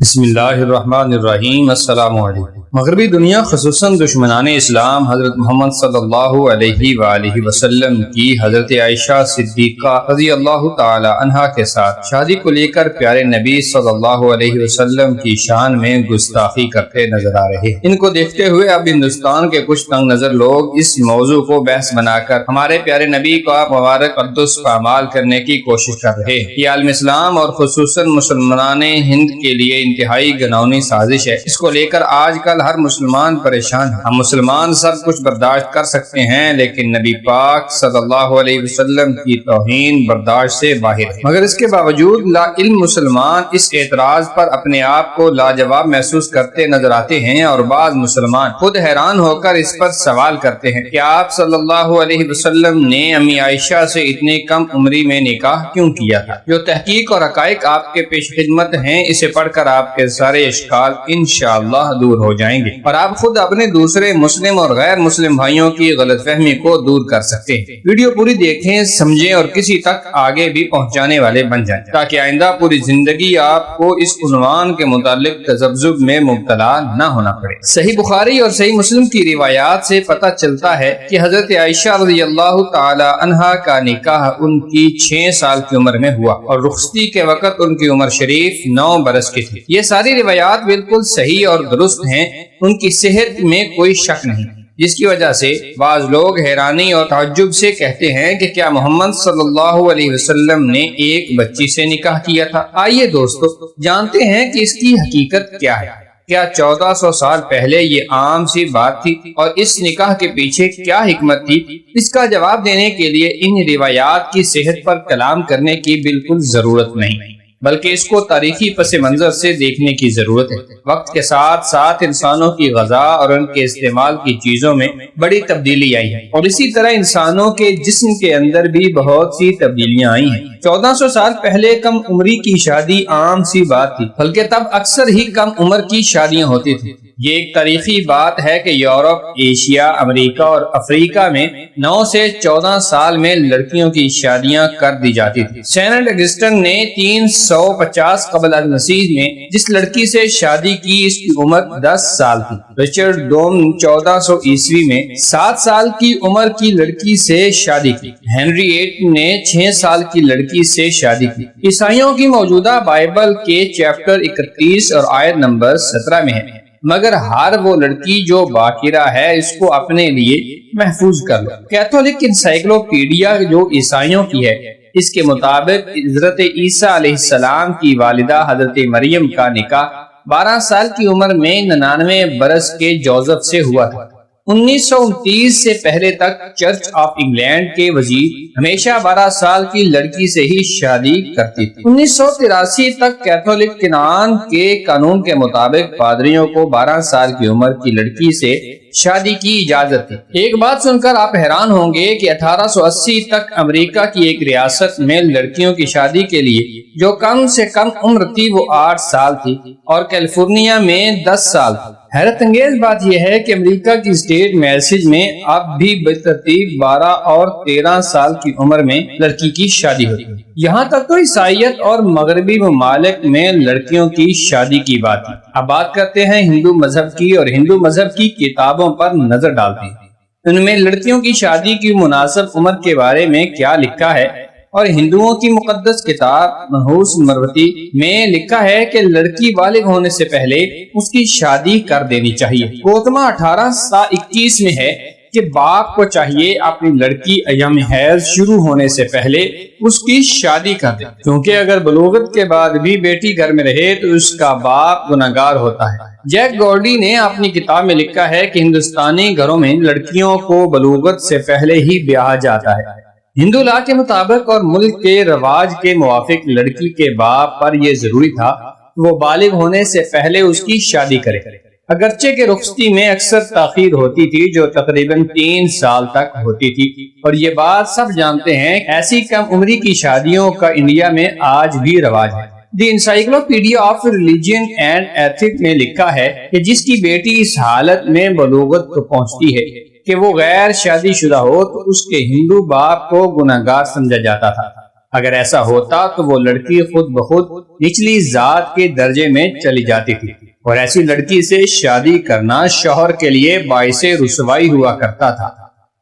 بسم اللہ الرحمن الرحیم۔ السلام علیکم۔ مغربی دنیا خصوصاً دشمنان اسلام حضرت محمد صلی اللہ علیہ وآلہ وسلم کی حضرت عائشہ صدیقہ رضی اللہ تعالی عنہا کے ساتھ شادی کو لے کر پیارے نبی صلی اللہ علیہ وسلم کی شان میں گستاخی کرتے نظر آ رہے ہیں۔ ان کو دیکھتے ہوئے اب ہندوستان کے کچھ تنگ نظر لوگ اس موضوع کو بحث بنا کر ہمارے پیارے نبی کا مبارک قدس پامال کرنے کی کوشش کر رہے ہیں۔ یہ عالم اسلام اور خصوصاً مسلمان ہند کے لیے انتہائی گناؤنی سازش ہے۔ اس کو لے کر آج کل ہر مسلمان پریشان ہے۔ ہم مسلمان سب کچھ برداشت کر سکتے ہیں، لیکن نبی پاک صلی اللہ علیہ وسلم کی توہین برداشت سے باہر ہے۔ مگر اس کے باوجود لا علم مسلمان اس اعتراض پر اپنے آپ کو لاجواب محسوس کرتے نظر آتے ہیں، اور بعض مسلمان خود حیران ہو کر اس پر سوال کرتے ہیں کہ آپ صلی اللہ علیہ وسلم نے امی عائشہ سے اتنے کم عمری میں نکاح کیوں کیا تھا؟ جو تحقیق اور حقائق آپ کے پیش خدمت ہیں، اسے پڑھ کر آپ کے سارے اشکال انشاءاللہ دور ہو جائیں گے، اور آپ خود اپنے دوسرے مسلم اور غیر مسلم بھائیوں کی غلط فہمی کو دور کر سکتے ہیں۔ ویڈیو پوری دیکھیں، سمجھیں اور کسی تک آگے بھی پہنچانے والے بن جائیں، تاکہ آئندہ پوری زندگی آپ کو اس عنوان کے متعلق تذبذب میں مبتلا نہ ہونا پڑے۔ صحیح بخاری اور صحیح مسلم کی روایات سے پتہ چلتا ہے کہ حضرت عائشہ رضی اللہ تعالی عنہا کا نکاح ان کی 6 سال کی عمر میں ہوا، اور رخصتی کے وقت ان کی عمر شریف 9 برس کی تھی۔ یہ ساری روایات بالکل صحیح اور درست ہیں، ان کی صحت میں کوئی شک نہیں، جس کی وجہ سے بعض لوگ حیرانی اور تعجب سے کہتے ہیں کہ کیا محمد صلی اللہ علیہ وسلم نے ایک بچی سے نکاح کیا تھا؟ آئیے دوستو جانتے ہیں کہ اس کی حقیقت کیا ہے۔ کیا 1400 سال پہلے یہ عام سی بات تھی، اور اس نکاح کے پیچھے کیا حکمت تھی؟ اس کا جواب دینے کے لیے ان روایات کی صحت پر کلام کرنے کی بالکل ضرورت نہیں، بلکہ اس کو تاریخی پس منظر سے دیکھنے کی ضرورت ہے۔ وقت کے ساتھ ساتھ انسانوں کی غذا اور ان کے استعمال کی چیزوں میں بڑی تبدیلی آئی ہے، اور اسی طرح انسانوں کے جسم کے اندر بھی بہت سی تبدیلیاں آئی ہیں۔ 1400 سال پہلے کم عمری کی شادی عام سی بات تھی، بلکہ تب اکثر ہی کم عمر کی شادیاں ہوتی تھیں۔ یہ ایک تاریخی بات ہے کہ یورپ، ایشیا، امریکہ اور افریقہ میں 9 سے 14 سال میں لڑکیوں کی شادیاں کر دی جاتی تھی۔ سینٹ اگسٹن نے 350 قبل المسیح میں جس لڑکی سے شادی کی، اس کی عمر 10 سال تھی۔ رچرڈ دوم 1400 عیسوی میں 7 سال کی عمر کی لڑکی سے شادی کی۔ ہنری VIII نے 6 سال کی لڑکی سے شادی کی۔ عیسائیوں کی موجودہ بائبل کے چیپٹر 31 اور آیت نمبر 17 میں ہے، مگر ہر وہ لڑکی جو باکرہ ہے اس کو اپنے لیے محفوظ کر لو۔ کیتھولک انسائیکلوپیڈیا جو عیسائیوں کی ہے، اس کے مطابق حضرت عیسیٰ علیہ السلام کی والدہ حضرت مریم کا نکاح 12 سال کی عمر میں 99 برس کے جوزف سے ہوا تھا۔ 1929 سے پہلے تک چرچ آف انگلینڈ کے وزیر ہمیشہ 12 سال کی لڑکی سے ہی شادی کرتی تھی۔ 1983 تک کیتھولک کنان کے قانون کے مطابق پادریوں کو 12 سال کی عمر کی لڑکی سے شادی کی اجازت تھی۔ ایک بات سن کر آپ حیران ہوں گے کہ 1880 تک امریکہ کی ایک ریاست میں لڑکیوں کی شادی کے لیے جو کم سے کم عمر تھی وہ 8 سال تھی، اور کیلیفورنیا میں 10 سال تھی۔ حیرت انگیز بات یہ ہے کہ امریکہ کی اسٹیٹ میسج میں اب بھی بالترتیب 12 اور 13 سال کی عمر میں لڑکی کی شادی ہوتی ہے۔ یہاں تک تو عیسائیت اور مغربی ممالک میں لڑکیوں کی شادی کی بات ہے۔ اب بات کرتے ہیں ہندو مذہب کی، اور ہندو مذہب کی کتابوں پر نظر ڈالتے ہیں۔ ان میں لڑکیوں کی شادی کی مناسب عمر کے بارے میں کیا لکھا ہے، اور ہندوؤں کی مقدس کتاب منحوس مروتی میں لکھا ہے کہ لڑکی بالغ ہونے سے پہلے اس کی شادی کر دینی چاہیے۔ گوتما 1821 میں ہے کہ باپ کو چاہیے اپنی لڑکی ایام حیض شروع ہونے سے پہلے اس کی شادی کر دے، کیونکہ اگر بلوغت کے بعد بھی بیٹی گھر میں رہے تو اس کا باپ گناہگار ہوتا ہے۔ جیک گورڈی نے اپنی کتاب میں لکھا ہے کہ ہندوستانی گھروں میں لڑکیوں کو بلوغت سے پہلے ہی بیاہا جاتا ہے۔ ہندو لا کے مطابق اور ملک کے رواج کے موافق لڑکی کے باپ پر یہ ضروری تھا کہ وہ بالغ ہونے سے پہلے اس کی شادی کرے، اگرچہ کہ رخصتی میں اکثر تاخیر ہوتی تھی جو تقریباً 3 سال تک ہوتی تھی، اور یہ بات سب جانتے ہیں۔ ایسی کم عمری کی شادیوں کا انڈیا میں آج بھی رواج ہے۔ The encyclopaedia of religion and ethics میں لکھا ہے کہ جس کی بیٹی اس حالت میں بلوغت کو پہنچتی ہے کہ وہ غیر شادی شدہ ہو تو اس کے ہندو باپ کو گناہگار سمجھا جاتا تھا۔ اگر ایسا ہوتا تو وہ لڑکی خود بخود نچلی ذات کے درجے میں چلی جاتی تھی، اور ایسی لڑکی سے شادی کرنا شوہر کے لیے باعث رسوائی ہوا کرتا تھا۔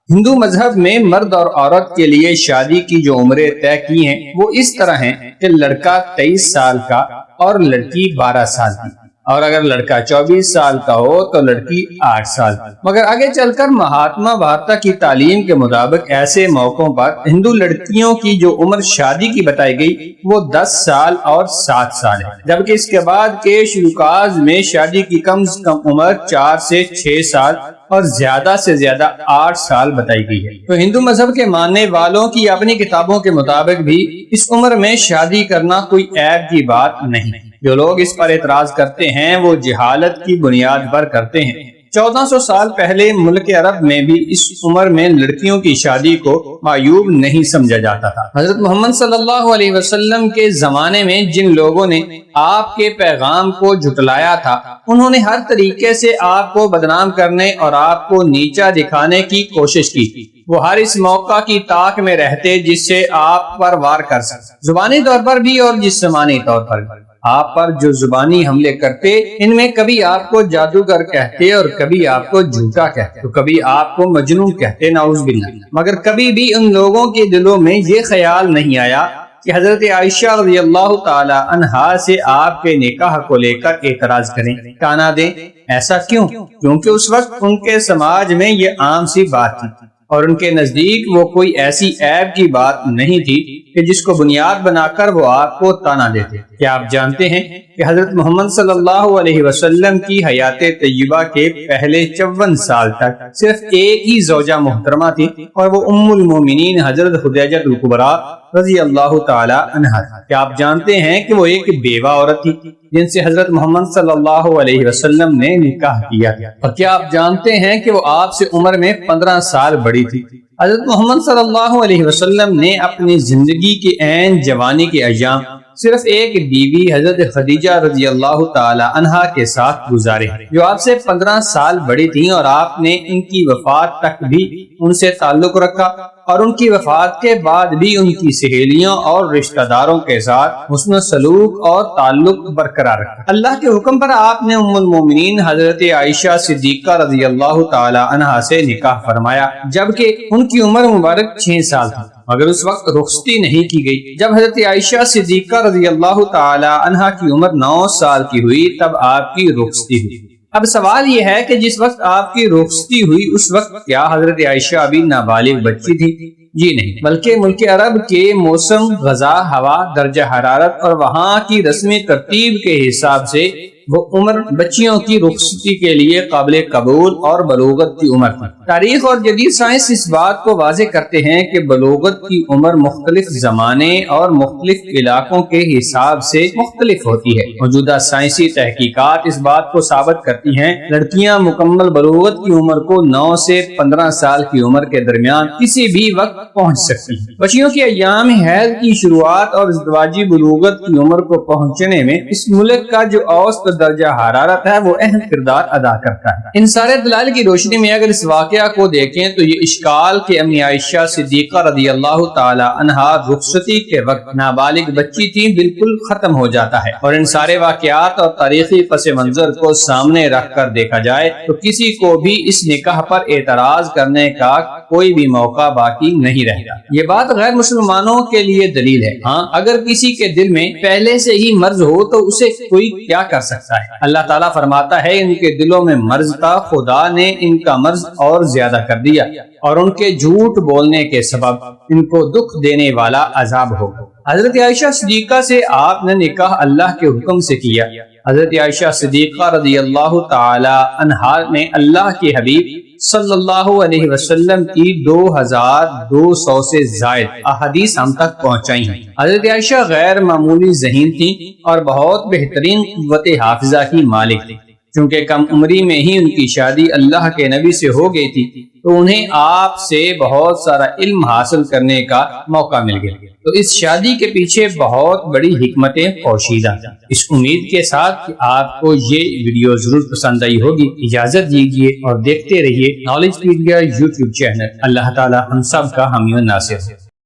ہندو مذہب میں مرد اور عورت کے لیے شادی کی جو عمریں طے کی ہیں وہ اس طرح ہیں کہ لڑکا 23 سال کا اور لڑکی 12 سال کی، اور اگر لڑکا 24 سال کا ہو تو لڑکی 8 سال کی۔ مگر آگے چل کر مہاتما بھارتا کی تعلیم کے مطابق ایسے موقعوں پر ہندو لڑکیوں کی جو عمر شادی کی بتائی گئی وہ 10 سال اور 7 سال ہے، جبکہ اس کے بعد کے شلوکاز میں شادی کی کم سے کم عمر 4 سے 6 سال اور زیادہ سے زیادہ 8 سال بتائی گئی ہے۔ تو ہندو مذہب کے ماننے والوں کی اپنی کتابوں کے مطابق بھی اس عمر میں شادی کرنا کوئی عیب کی بات نہیں۔ جو لوگ اس پر اعتراض کرتے ہیں وہ جہالت کی بنیاد پر کرتے ہیں۔ 1400 سال پہلے ملک عرب میں بھی اس عمر میں لڑکیوں کی شادی کو معیوب نہیں سمجھا جاتا تھا۔ حضرت محمد صلی اللہ علیہ وسلم کے زمانے میں جن لوگوں نے آپ کے پیغام کو جھٹلایا تھا انہوں نے ہر طریقے سے آپ کو بدنام کرنے اور آپ کو نیچا دکھانے کی کوشش کی۔ وہ ہر اس موقع کی طاق میں رہتے جس سے آپ پر وار کر سکتے، زبانی طور پر بھی اور جسمانی طور پر بھی۔ آپ پر جو زبانی حملے کرتے ان میں کبھی آپ کو جادوگر کہتے اور کبھی آپ کو جھوٹا کہتے، تو کبھی آپ کو مجنون کہتے، نعوذ باللہ۔ مگر کبھی بھی ان لوگوں کے دلوں میں یہ خیال نہیں آیا کہ حضرت عائشہ رضی اللہ تعالی عنہا سے آپ کے نکاح کو لے کر اعتراض کریں، تانا دیں۔ ایسا کیوں؟ کیونکہ اس وقت ان کے سماج میں یہ عام سی بات تھی، اور ان کے نزدیک وہ کوئی ایسی عیب کی بات نہیں تھی کہ جس کو بنیاد بنا کر وہ آپ کو تانا دیتے۔ کیا آپ جانتے ہیں کہ حضرت محمد صلی اللہ علیہ وسلم کی حیات طیبہ کے پہلے 54 سال تک صرف ایک ہی زوجہ محترمہ تھی، اور وہ ام المومنین حضرت خدیجہ کبریٰ رضی اللہ تعالی عنہا۔ کیا آپ جانتے ہیں کہ وہ ایک بیوہ عورت تھی جن سے حضرت محمد صلی اللہ علیہ وسلم نے نکاح کیا؟ اور کیا آپ جانتے ہیں کہ وہ آپ سے عمر میں 15 سال بڑی تھی؟ حضرت محمد صلی اللہ علیہ وسلم نے اپنی زندگی کے عین جوانی کے ایام صرف ایک بیوی حضرت خدیجہ رضی اللہ تعالی عنہا کے ساتھ گزارے، جو آپ سے 15 سال بڑی تھیں، اور آپ نے ان کی وفات تک بھی ان سے تعلق رکھا، اور ان کی وفات کے بعد بھی ان کی سہیلیوں اور رشتہ داروں کے ساتھ حسن سلوک اور تعلق برقرار رکھا۔ اللہ کے حکم پر آپ نے ام المومنین حضرت عائشہ صدیقہ رضی اللہ تعالی عنہا سے نکاح فرمایا، جبکہ ان کی عمر مبارک 6 سال تھی، مگر اس وقت رخصتی نہیں کی گئی۔ جب حضرت عائشہ صدیقہ رضی اللہ تعالی عنہا کی عمر 9 سال کی ہوئی تب آپ کی رخصتی ہوئی۔ اب سوال یہ ہے کہ جس وقت آپ کی رخصتی ہوئی اس وقت کیا حضرت عائشہ ابھی نابالغ بچی تھی؟ جی نہیں، بلکہ ملک عرب کے موسم، غذا، ہوا، درجہ حرارت اور وہاں کی رسمی ترتیب کے حساب سے وہ عمر بچیوں کی رخصتی کے لیے قابل قبول اور بلوغت کی عمر تھی۔ تاریخ اور جدید سائنس اس بات کو واضح کرتے ہیں کہ بلوغت کی عمر مختلف زمانے اور مختلف علاقوں کے حساب سے مختلف ہوتی ہے۔ موجودہ سائنسی تحقیقات اس بات کو ثابت کرتی ہیں لڑکیاں مکمل بلوغت کی عمر کو 9 سے 15 سال کی عمر کے درمیان کسی بھی وقت پہنچ سکتی ہیں۔ بچیوں کے ایام حیض کی شروعات اور ازدواجی بلوغت کی عمر کو پہنچنے میں اس ملک کا جو اوسط درجہ حرارت ہے وہ اہم کردار ادا کرتا ہے۔ ان سارے دلائل کی روشنی میں اگر اس واقعہ کو دیکھیں تو یہ اشکال کہ امی عائشہ صدیقہ رضی اللہ تعالی عنہا رخصتی کے وقت نابالغ بچی تھی بالکل ختم ہو جاتا ہے، اور ان سارے واقعات اور تاریخی پس منظر کو سامنے رکھ کر دیکھا جائے تو کسی کو بھی اس نکاح پر اعتراض کرنے کا کوئی بھی موقع باقی نہیں رہتا۔ یہ بات غیر مسلمانوں کے لیے دلیل ہے۔ ہاں، اگر کسی کے دل میں پہلے سے ہی مرض ہو تو اسے کوئی کیا کر سکتا ہے؟ اللہ تعالیٰ فرماتا ہے ان کے دلوں میں مرض تھا، خدا نے ان کا مرض اور زیادہ کر دیا، اور ان کے جھوٹ بولنے کے سبب ان کو دکھ دینے والا عذاب ہو۔ حضرت عائشہ صدیقہ سے آپ نے نکاح اللہ کے حکم سے کیا۔ حضرت عائشہ صدیقہ رضی اللہ تعالی عنہا نے اللہ کے حبیب صلی اللہ علیہ وسلم کی 2200 سے زائد احادیث ہم تک پہنچائی ہیں۔ حضرت عائشہ غیر معمولی ذہین تھی اور بہت بہترین قوت حافظہ کی مالک تھی۔ چونکہ کم عمری میں ہی ان کی شادی اللہ کے نبی سے ہو گئی تھی تو انہیں آپ سے بہت سارا علم حاصل کرنے کا موقع مل گیا۔ تو اس شادی کے پیچھے بہت بڑی حکمتیں پوشیدہ ہیں۔ اس امید کے ساتھ کہ آپ کو یہ ویڈیو ضرور پسند آئی ہوگی، اجازت دیجیے اور دیکھتے رہیے نالج پیڈیا یوٹیوب چینل۔ اللہ تعالی ہم سب کا حامی و ناصر ہے۔